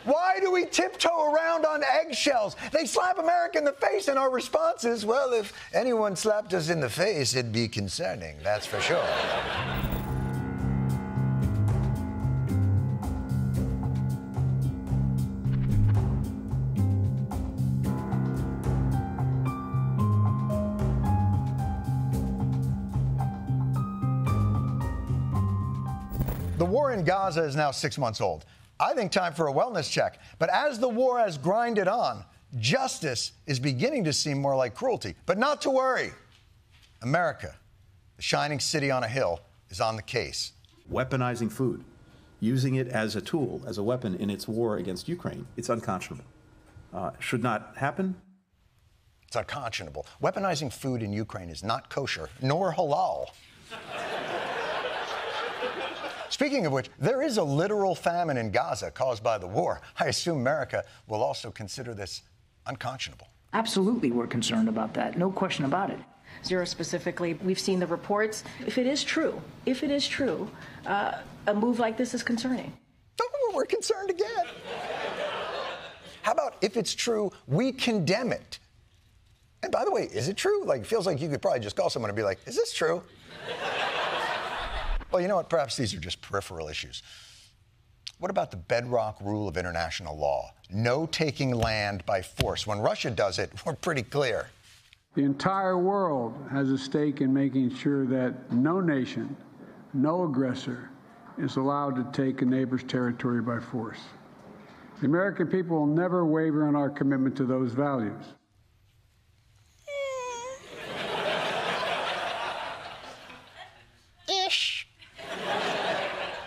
Why do we tiptoe around on eggshells? They slap America in the face, and our response is, well, if anyone slapped us in the face, it'd be concerning, that's for sure. The war in Gaza is now 6 months old. I think time for a wellness check. But as the war has grinded on, justice is beginning to seem more like cruelty. But not to worry. America, the shining city on a hill, is on the case. Weaponizing food, using it as a tool, as a weapon in its war against Ukraine, it's unconscionable. Should not happen. It's unconscionable. Weaponizing food in Ukraine is not kosher, nor halal. Speaking of which, there is a literal famine in Gaza caused by the war. I assume America will also consider this unconscionable. Absolutely, we're concerned about that. No question about it. Zero specifically, we've seen the reports. If it is true, a move like this is concerning. Oh, we're concerned again. How about if it's true, we condemn it? And by the way, is it true? Like, it feels like you could probably just call someone and be like, is this true? Well, you know what? Perhaps these are just peripheral issues. What about the bedrock rule of international law? No taking land by force. When Russia does it, we're pretty clear. The entire world has a stake in making sure that no nation, no aggressor is allowed to take a neighbor's territory by force. The American people will never waver on our commitment to those values.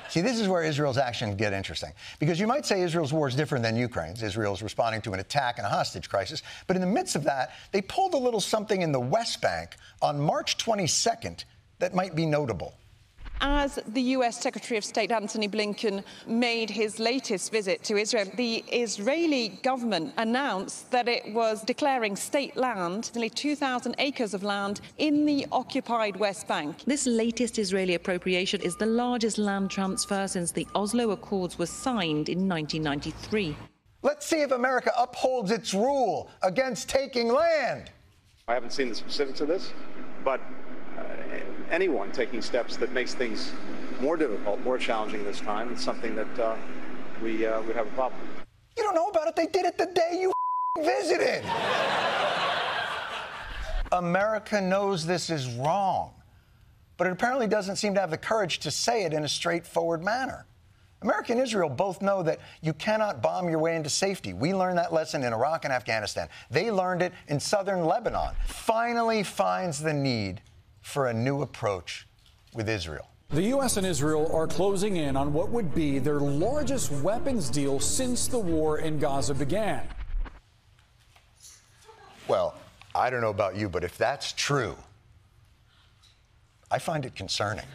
See, this is where Israel's actions get interesting. Because you might say Israel's war is different than Ukraine's. Israel's responding to an attack and a hostage crisis. But in the midst of that, they pulled a little something in the West Bank on March 22nd that might be notable. As the US Secretary of State Antony Blinken made his latest visit to Israel, the Israeli government announced that it was declaring state land, nearly 2,000 acres of land, in the occupied West Bank. This latest Israeli appropriation is the largest land transfer since the Oslo Accords were signed in 1993. Let's see if America upholds its rule against taking land. I haven't seen the specifics of this, but anyone taking steps that makes things more difficult, more challenging this time, it's something that we would have a problem with. You don't know about it. They did it the day you visited. America knows this is wrong, but it apparently doesn't seem to have the courage to say it in a straightforward manner. America and Israel both know that you cannot bomb your way into safety. We learned that lesson in Iraq and Afghanistan. They learned it in southern Lebanon. Finally finds the need for a new approach with Israel. The U.S. and Israel are closing in on what would be their largest weapons deal since the war in Gaza began. Well, I don't know about you, but if that's true, I find it concerning.